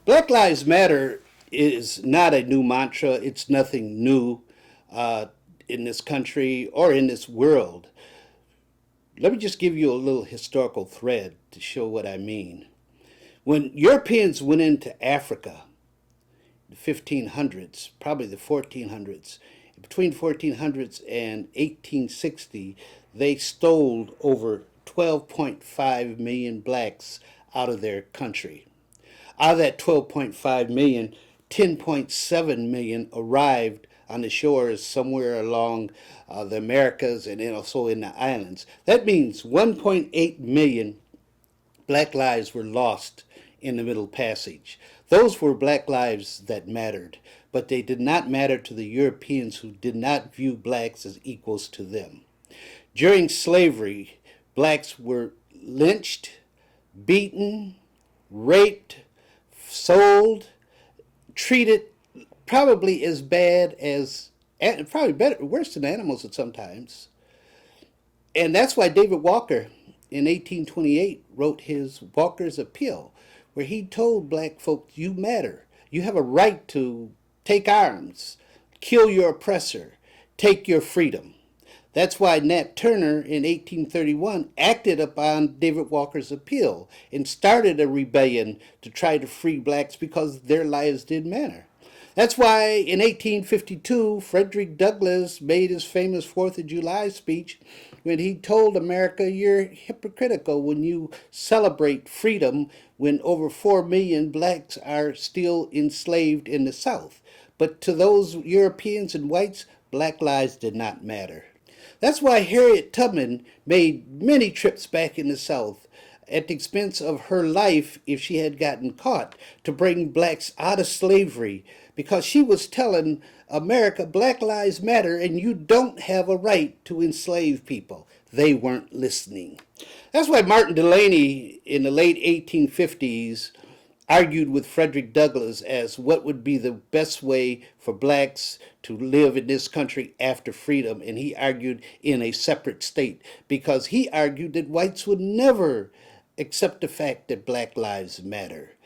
Black Lives Matter is not a new mantra. It's nothing new uh, in this country or in this world. Let me just give you a little historical thread to show what I mean. When Europeans went into Africa, the 1500s, probably the 1400s, between 1400s and 1860, they stole over 12.5 million blacks out of their country. Out of that 12.5 million, 10.7 million arrived on the shores somewhere along the Americas and then also in the islands. That means 1.8 million black lives were lost in the Middle Passage. Those were black lives that mattered, but they did not matter to the Europeans who did not view blacks as equals to them. During slavery, blacks were lynched, beaten, raped, sold, treated probably as bad as, probably better, worse than animals at sometimes. And that's why David Walker in 1828 wrote his Walker's Appeal, where he told black folks, you matter. You have a right to take arms, kill your oppressor, take your freedom. That's why Nat Turner in 1831 acted upon David Walker's appeal and started a rebellion to try to free blacks because their lives did matter. That's why in 1852, Frederick Douglass made his famous 4th of July speech when he told America, you're hypocritical when you celebrate freedom when over 4 million blacks are still enslaved in the South. But to those Europeans and whites, black lives did not matter. That's why Harriet Tubman made many trips back in the South at the expense of her life if she had gotten caught to bring blacks out of slavery because she was telling America black lives matter and you don't have a right to enslave people. They weren't listening. That's why Martin Delany in the late 1850s argued with Frederick Douglass as what would be the best way for blacks to live in this country after freedom. And he argued in a separate state because he argued that whites would never accept the fact that black lives matter.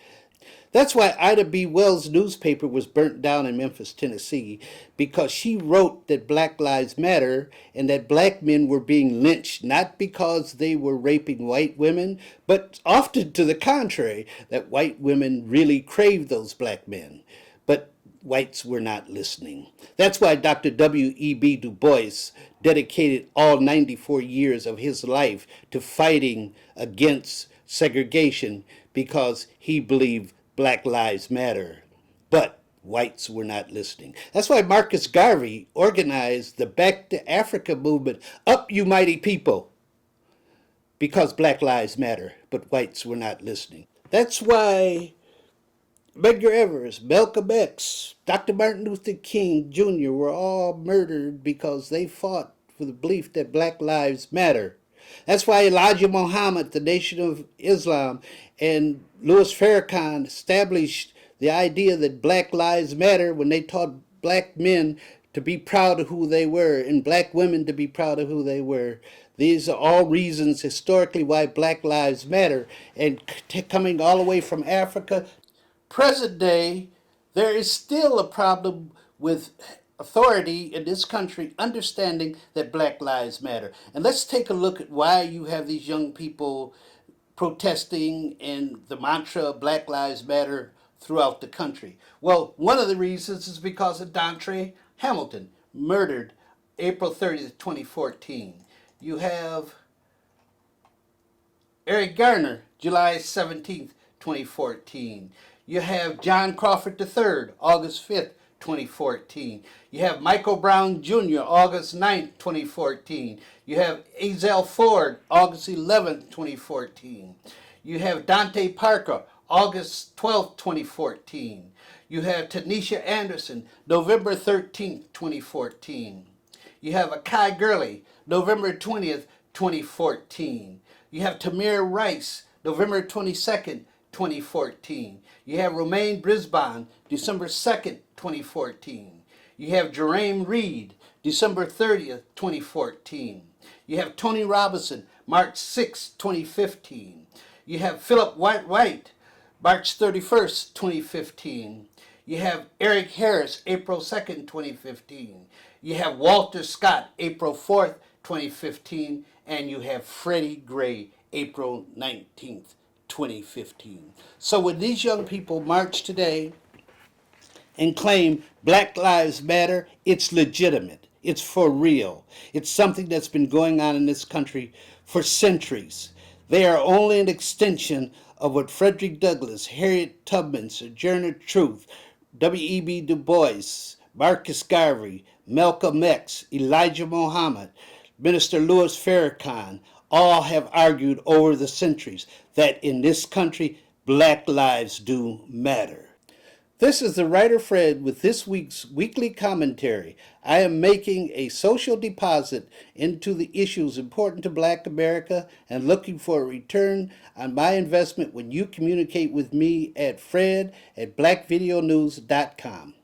That's why Ida B. Wells' newspaper was burnt down in Memphis, Tennessee, because she wrote that Black Lives Matter and that black men were being lynched not because they were raping white women, but often to the contrary, that white women really craved those black men. But whites were not listening. That's why Dr. W.E.B. Du Bois dedicated all 94 years of his life to fighting against segregation because he believed Black Lives Matter, but whites were not listening. That's why Marcus Garvey organized the Back to Africa movement, up you mighty people, because Black Lives Matter, but whites were not listening. That's why Medgar Evers, Malcolm X, Dr. Martin Luther King Jr. were all murdered because they fought for the belief that Black Lives Matter. That's why Elijah Muhammad, the Nation of Islam, and Louis Farrakhan established the idea that Black Lives Matter when they taught black men to be proud of who they were and black women to be proud of who they were. These are all reasons historically why Black Lives Matter. And coming all the way from Africa, present day, there is still a problem with authority in this country understanding that Black Lives Matter. And let's take a look at why you have these young people protesting and the mantra Black Lives Matter throughout the country. Well, one of the reasons is because of Dontre Hamilton, murdered April 30th, 2014. You have Eric Garner, July 17th, 2014. You have John Crawford III, August 5th, 2014. You have Michael Brown Jr., August 9th, 2014. You have Azell Ford, August 11th, 2014. You have Dante Parker, August 12th, 2014. You have Tanisha Anderson, November 13th, 2014. You have Akai Gurley, November 20th, 2014. You have Tamir Rice, November 22nd, 2014. You have Romaine Brisbane, December 2nd, 2014. You have Jerame Reed, December 30th, 2014. You have Tony Robinson, March 6th, 2015. You have Philip White, March 31st, 2015. You have Eric Harris, April 2nd, 2015. You have Walter Scott, April 4th, 2015. And you have Freddie Gray, April 19th, 2015. So when these young people march today and claim Black Lives Matter, it's legitimate. It's for real. It's something that's been going on in this country for centuries. They are only an extension of what Frederick Douglass, Harriet Tubman, Sojourner Truth, W.E.B. Du Bois, Marcus Garvey, Malcolm X, Elijah Muhammad, Minister Louis Farrakhan, all have argued over the centuries that in this country, black lives do matter. This is the writer Fred with this week's weekly commentary. I am making a social deposit into the issues important to Black America and looking for a return on my investment when you communicate with me at fred@blackvideonews.com.